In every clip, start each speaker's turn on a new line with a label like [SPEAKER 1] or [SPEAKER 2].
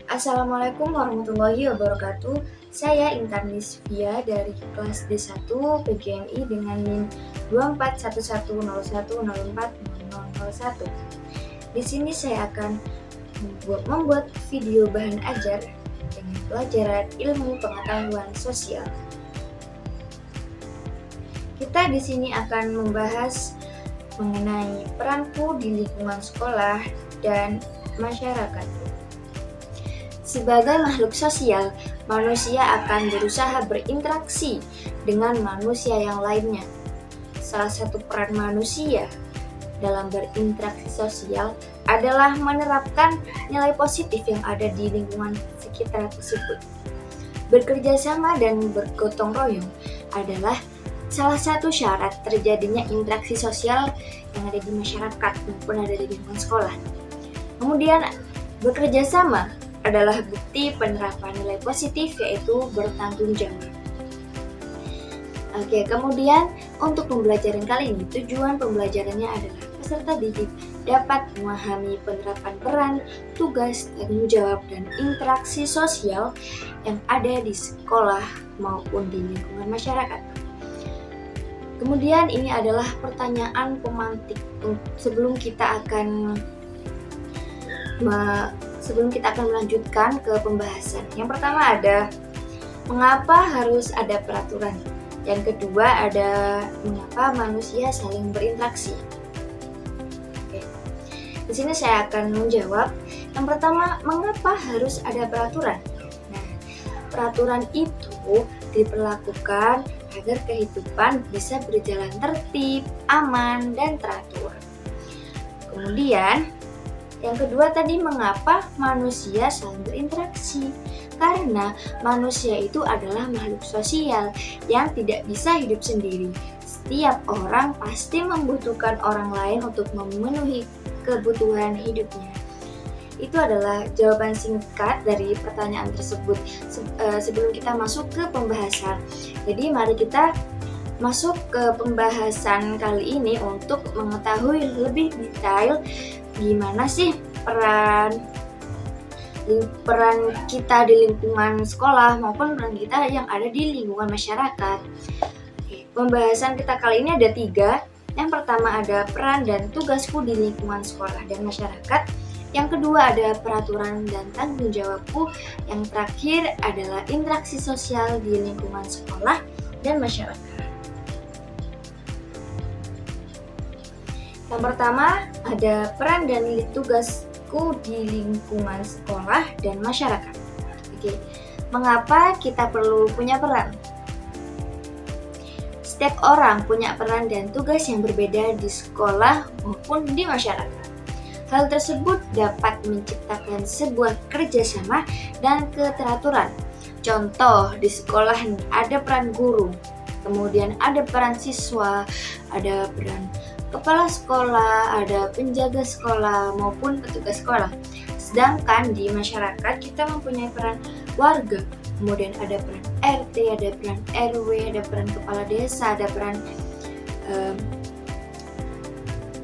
[SPEAKER 1] Assalamualaikum warahmatullahi wabarakatuh. Saya Intan Lisvia dari kelas D1 PGMI dengan NIM 241101040001. Di sini saya akan membuat video bahan ajar dengan pelajaran ilmu pengetahuan sosial. Kita di sini akan membahas mengenai peranku di lingkungan sekolah dan masyarakat. Sebagai makhluk sosial, manusia akan berusaha berinteraksi dengan manusia yang lainnya. Salah satu peran manusia dalam berinteraksi sosial adalah menerapkan nilai positif yang ada di lingkungan sekitar tersebut. Bekerja sama dan bergotong royong adalah salah satu syarat terjadinya interaksi sosial yang ada di masyarakat maupun ada di lingkungan sekolah. Kemudian, bekerja sama adalah bukti penerapan nilai positif, yaitu bertanggung jawab. Kemudian untuk pembelajaran kali ini, tujuan pembelajarannya adalah peserta didik dapat memahami penerapan peran, tugas, tanggung jawab, dan interaksi sosial yang ada di sekolah maupun di lingkungan masyarakat. Kemudian ini adalah pertanyaan pemantik sebelum kita akan melanjutkan ke pembahasan. Yang pertama ada mengapa harus ada peraturan. Yang kedua ada mengapa manusia saling berinteraksi. Di sini saya akan menjawab. Yang pertama, mengapa harus ada peraturan? Nah, peraturan itu diperlakukan agar kehidupan bisa berjalan tertib, aman, dan teratur. Kemudian yang kedua tadi, mengapa manusia saling berinteraksi? Karena manusia itu adalah makhluk sosial yang tidak bisa hidup sendiri. Setiap orang pasti membutuhkan orang lain untuk memenuhi kebutuhan hidupnya. Itu adalah jawaban singkat dari pertanyaan tersebut sebelum kita masuk ke pembahasan. Jadi mari kita masuk ke pembahasan kali ini untuk mengetahui lebih detail gimana sih peran kita di lingkungan sekolah maupun peran kita yang ada di lingkungan masyarakat. Pembahasan kita kali ini ada 3. Yang pertama ada peran dan tugasku di lingkungan sekolah dan masyarakat. Yang kedua ada peraturan dan tanggung jawabku. Yang terakhir adalah interaksi sosial di lingkungan sekolah dan masyarakat. Yang pertama ada peran dan tugasku di lingkungan sekolah dan masyarakat. Mengapa kita perlu punya peran? Setiap orang punya peran dan tugas yang berbeda di sekolah maupun di masyarakat. Hal tersebut dapat menciptakan sebuah kerjasama dan keteraturan. Contoh, di sekolah ada peran guru, kemudian ada peran siswa, ada peran kepala sekolah, ada penjaga sekolah maupun petugas sekolah. Sedangkan di masyarakat kita mempunyai peran warga, kemudian ada peran RT, ada peran RW, ada peran kepala desa, ada peran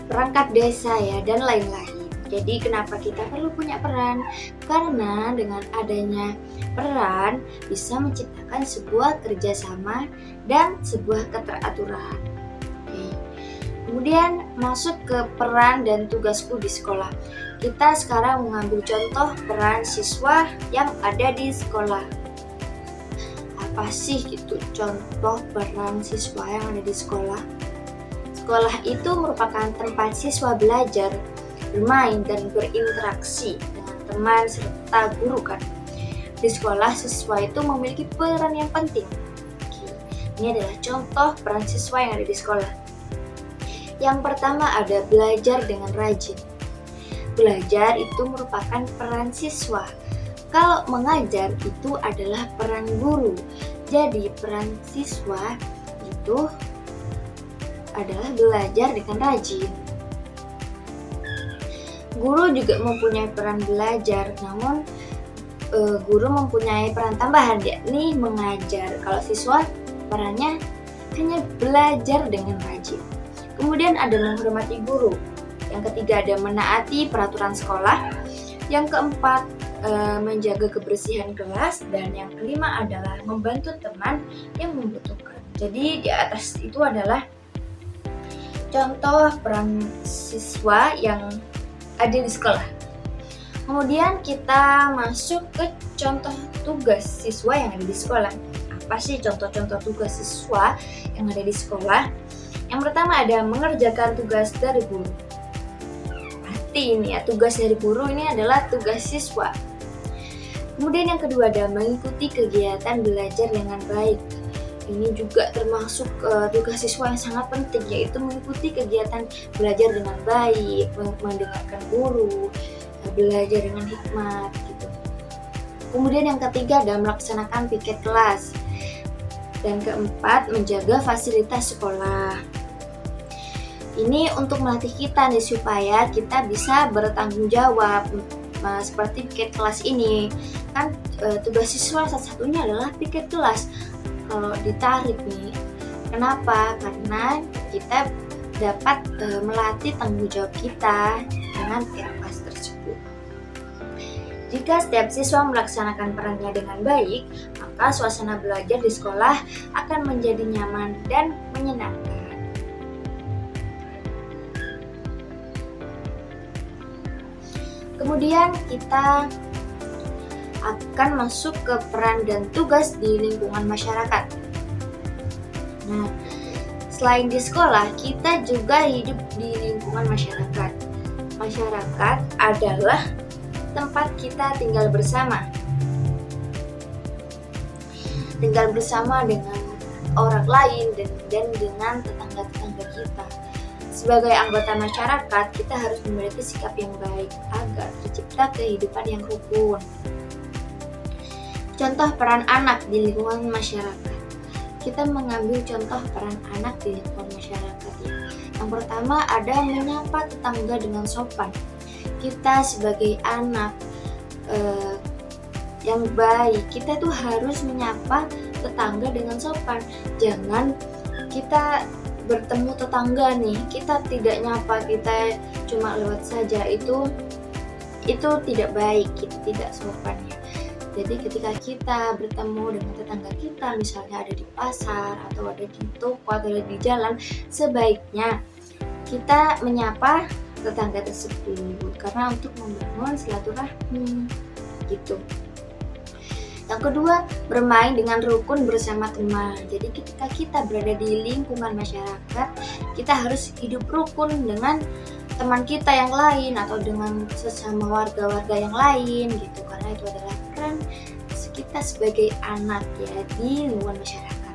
[SPEAKER 1] perangkat desa ya, dan lain-lain. Jadi kenapa kita perlu punya peran? Karena dengan adanya peran bisa menciptakan sebuah kerjasama dan sebuah keteraturan. Kemudian masuk ke peran dan tugasku di sekolah. Kita sekarang mengambil contoh peran siswa yang ada di sekolah. Apa sih itu contoh peran siswa yang ada di sekolah? Sekolah itu merupakan tempat siswa belajar, bermain, dan berinteraksi dengan teman serta guru kan. Di sekolah siswa itu memiliki peran yang penting. Ini adalah contoh peran siswa yang ada di sekolah. Yang pertama ada belajar dengan rajin. Belajar itu merupakan peran siswa. Kalau mengajar itu adalah peran guru. Jadi peran siswa itu adalah belajar dengan rajin. Guru juga mempunyai peran belajar, namun guru mempunyai peran tambahan, yakni mengajar. Kalau siswa perannya hanya belajar dengan rajin. Kemudian ada menghormati guru. Yang ketiga ada menaati peraturan sekolah. Yang keempat menjaga kebersihan kelas, dan yang kelima adalah membantu teman yang membutuhkan. Jadi di atas itu adalah contoh peran siswa yang ada di sekolah. Kemudian kita masuk ke contoh tugas siswa yang ada di sekolah. Apa sih contoh-contoh tugas siswa yang ada di sekolah? Yang pertama ada mengerjakan tugas dari guru. Pasti ini ya, tugas dari guru ini adalah tugas siswa. Kemudian yang kedua ada mengikuti kegiatan belajar dengan baik. Ini juga termasuk tugas siswa yang sangat penting, yaitu mengikuti kegiatan belajar dengan baik, mendengarkan guru, belajar dengan hikmat gitu. Kemudian yang ketiga ada melaksanakan piket kelas. Dan keempat, menjaga fasilitas sekolah. Ini untuk melatih kita nih supaya kita bisa bertanggung jawab. Seperti piket kelas ini kan tugas siswa salah satunya adalah piket kelas. Kalau ditarik nih, kenapa? Karena kita dapat melatih tanggung jawab kita dengan piket kelas tersebut. Jika setiap siswa melaksanakan perannya dengan baik, maka suasana belajar di sekolah akan menjadi nyaman dan menyenangkan. Kemudian kita akan masuk ke peran dan tugas di lingkungan masyarakat. Nah, selain di sekolah, kita juga hidup di lingkungan masyarakat. Masyarakat adalah tempat kita tinggal bersama. Tinggal bersama dengan orang lain dan dengan tetangga-tetangga kita. Sebagai anggota masyarakat, kita harus memiliki sikap yang baik agar tercipta kehidupan yang rukun. Contoh peran anak di lingkungan masyarakat. Kita mengambil contoh peran anak di lingkungan masyarakat ya. Yang pertama ada menyapa tetangga dengan sopan. Kita sebagai anak yang baik, kita tuh harus menyapa tetangga dengan sopan. Jangan kita bertemu tetangga nih, kita tidak nyapa, kita cuma lewat saja, itu tidak baik, itu tidak sopan ya. Jadi ketika kita bertemu dengan tetangga kita, misalnya ada di pasar atau ada di toko atau ada di jalan, sebaiknya kita menyapa tetangga tersebut karena untuk membangun silaturahmi gitu. Yang kedua, bermain dengan rukun bersama teman. Jadi ketika kita berada di lingkungan masyarakat, kita harus hidup rukun dengan teman kita yang lain atau dengan sesama warga-warga yang lain gitu. Karena itu adalah peran kita sebagai anak ya di lingkungan masyarakat.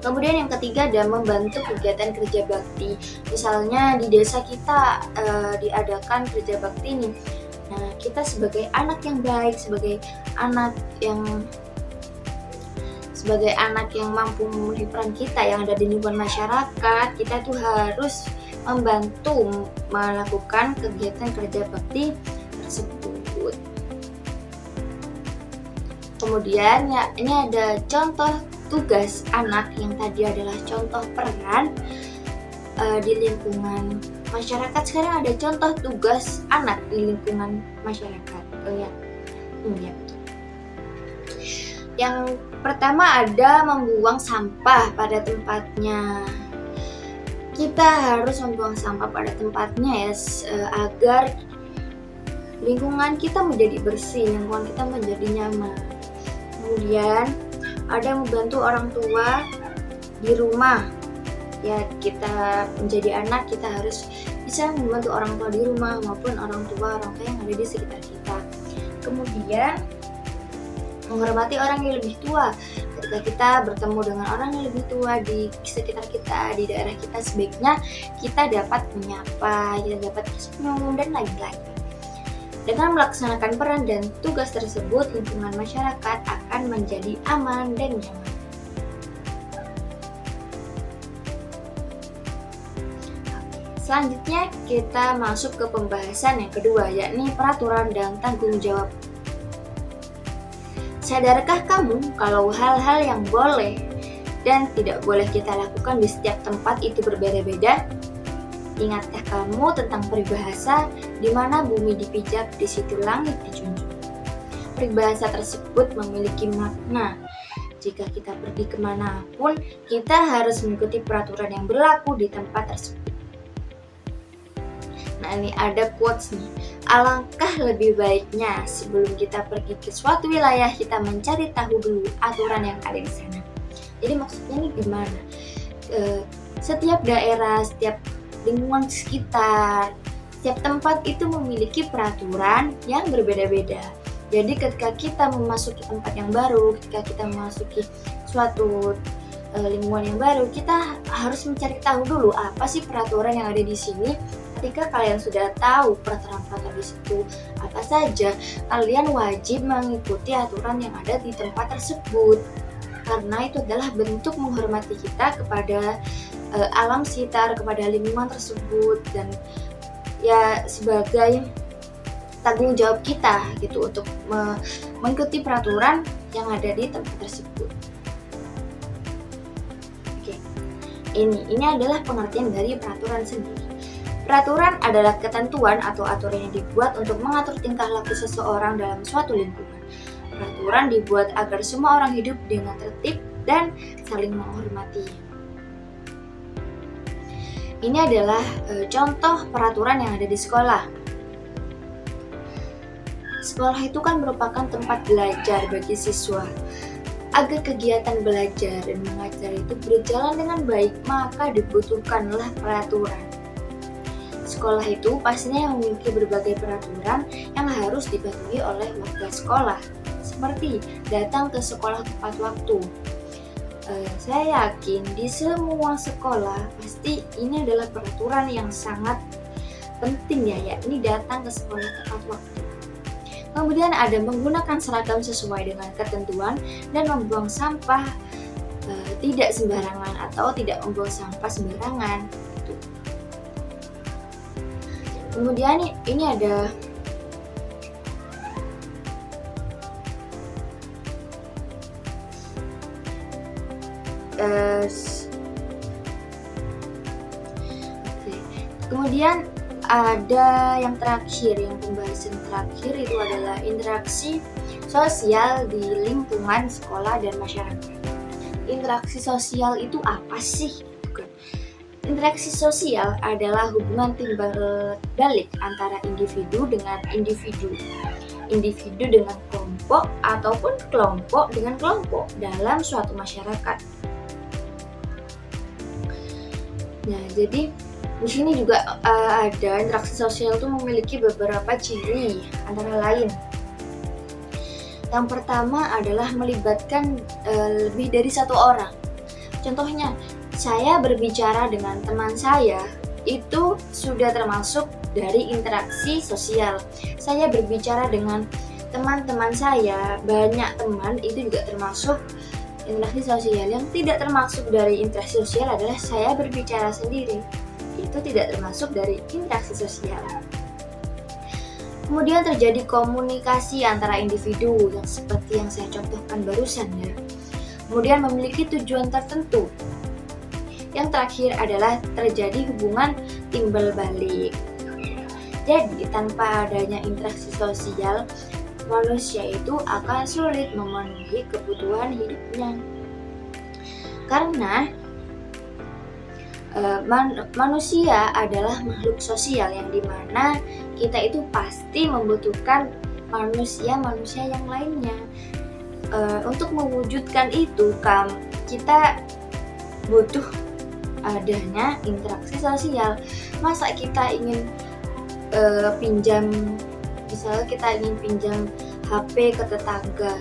[SPEAKER 1] Kemudian yang ketiga ada membantu kegiatan kerja bakti. Misalnya di desa kita diadakan kerja bakti nih. Nah, kita sebagai anak yang baik, sebagai anak yang mampu memenuhi peran kita yang ada di lingkungan masyarakat, kita tuh harus membantu melakukan kegiatan kerja bakti tersebut. Kemudian ya, ini ada contoh tugas anak yang tadi adalah contoh peran di lingkungan masyarakat. Sekarang ada contoh tugas anak di lingkungan masyarakat. Ya, betul. Yang pertama ada membuang sampah pada tempatnya. Kita harus membuang sampah pada tempatnya ya, agar lingkungan kita menjadi bersih, lingkungan kita menjadi nyaman. Kemudian ada membantu orang tua di rumah. Ya, kita menjadi anak, kita harus bisa membantu orang tua di rumah maupun orang tua yang ada di sekitar kita. Kemudian menghormati orang yang lebih tua. Ketika kita bertemu dengan orang yang lebih tua di sekitar kita, di daerah kita, sebaiknya kita dapat menyapa, kita dapat bersenyum dan lain-lain. Dengan melaksanakan peran dan tugas tersebut, lingkungan masyarakat akan menjadi aman dan nyaman. Selanjutnya kita masuk ke pembahasan yang kedua, yakni peraturan dan tanggung jawab. Sadarkah kamu kalau hal-hal yang boleh dan tidak boleh kita lakukan di setiap tempat itu berbeda-beda? Ingatkah kamu tentang peribahasa di mana bumi dipijak, di situ langit dijunjung? Peribahasa tersebut memiliki makna. Jika kita pergi kemanapun, kita harus mengikuti peraturan yang berlaku di tempat tersebut. Nah, ini ada quotes nih. Alangkah lebih baiknya sebelum kita pergi ke suatu wilayah, kita mencari tahu dulu aturan yang ada di sana. Jadi maksudnya ini gimana? Setiap daerah, setiap lingkungan sekitar, setiap tempat itu memiliki peraturan yang berbeda-beda. Jadi ketika kita memasuki tempat yang baru, ketika kita memasuki suatu lingkungan yang baru, kita harus mencari tahu dulu apa sih peraturan yang ada di sini. Ketika kalian sudah tahu peraturan-peraturan di situ apa saja, kalian wajib mengikuti aturan yang ada di tempat tersebut. Karena itu adalah bentuk menghormati kita kepada alam sekitar, kepada lingkungan tersebut, dan ya sebagai tanggung jawab kita gitu untuk mengikuti peraturan yang ada di tempat tersebut. Oke, ini adalah pengertian dari peraturan sendiri. Peraturan adalah ketentuan atau aturan yang dibuat untuk mengatur tingkah laku seseorang dalam suatu lingkungan. Peraturan dibuat agar semua orang hidup dengan tertib dan saling menghormati. Ini adalah contoh peraturan yang ada di sekolah. Sekolah itu kan merupakan tempat belajar bagi siswa. Agar kegiatan belajar dan mengajar itu berjalan dengan baik, maka dibutuhkanlah peraturan. Sekolah itu pastinya memiliki berbagai peraturan yang harus dipatuhi oleh warga sekolah, seperti datang ke sekolah tepat waktu. Saya yakin di semua sekolah pasti ini adalah peraturan yang sangat penting ya, yakni datang ke sekolah tepat waktu. Kemudian ada menggunakan seragam sesuai dengan ketentuan dan membuang sampah tidak sembarangan atau tidak membuang sampah sembarangan. Kemudian ini ada kemudian ada yang terakhir, yang pembahasan terakhir itu adalah interaksi sosial di lingkungan sekolah dan masyarakat. Interaksi sosial itu apa sih? Interaksi sosial adalah hubungan timbal balik antara individu dengan individu, individu dengan kelompok ataupun kelompok dengan kelompok dalam suatu masyarakat. Nah, jadi di sini juga ada interaksi sosial itu memiliki beberapa ciri, antara lain. Yang pertama adalah melibatkan lebih dari satu orang. Contohnya, saya berbicara dengan teman saya, itu sudah termasuk dari interaksi sosial. Saya berbicara dengan teman-teman saya, banyak teman, itu juga termasuk interaksi sosial. Yang tidak termasuk dari interaksi sosial adalah saya berbicara sendiri. Itu tidak termasuk dari interaksi sosial. Kemudian terjadi komunikasi antara individu yang seperti yang saya contohkan barusan ya. Kemudian memiliki tujuan tertentu. Yang terakhir adalah terjadi hubungan timbal balik. Jadi tanpa adanya interaksi sosial, manusia itu akan sulit memenuhi kebutuhan hidupnya. Karena manusia adalah makhluk sosial yang dimana kita itu pasti membutuhkan manusia-manusia yang lainnya. Untuk mewujudkan itu, kita butuh adanya interaksi sosial. Masa kita ingin pinjam, misalnya kita ingin pinjam HP ke tetangga,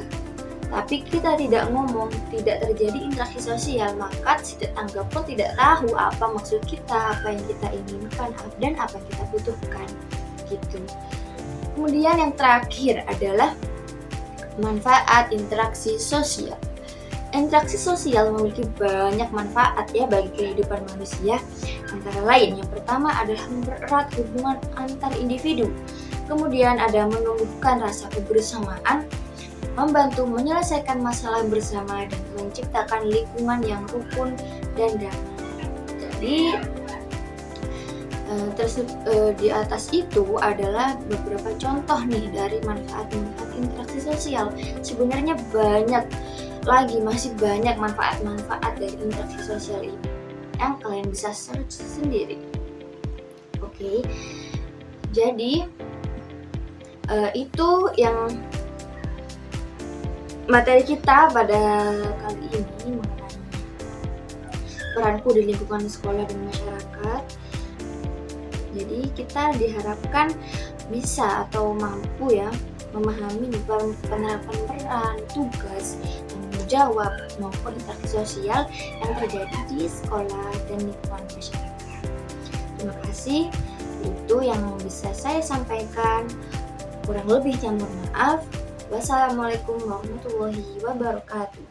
[SPEAKER 1] tapi kita tidak ngomong, tidak terjadi interaksi sosial, maka si tetangga pun tidak tahu apa maksud kita, apa yang kita inginkan, dan apa yang kita butuhkan, gitu. Kemudian yang terakhir adalah manfaat interaksi sosial. Interaksi sosial memiliki banyak manfaat ya bagi kehidupan manusia. Antara lain, yang pertama adalah mempererat hubungan antar individu. Kemudian ada menumbuhkan rasa kebersamaan, membantu menyelesaikan masalah bersama, dan menciptakan lingkungan yang rukun dan damai. Jadi Di atas itu adalah beberapa contoh nih dari manfaat-manfaat interaksi sosial. Sebenarnya banyak lagi, masih banyak manfaat-manfaat dari interaksi sosial ini yang kalian bisa search sendiri. Oke, jadi itu yang materi kita pada kali ini mengenai peranku di lingkungan sekolah dan masyarakat. Jadi kita diharapkan bisa atau mampu ya memahami penerapan peran, tugas, tanggung jawab maupun interaksi sosial yang terjadi di sekolah dan lingkungan masyarakat. Terima kasih, itu yang bisa saya sampaikan. Kurang lebihnya mohon maaf. Wassalamualaikum warahmatullahi wabarakatuh.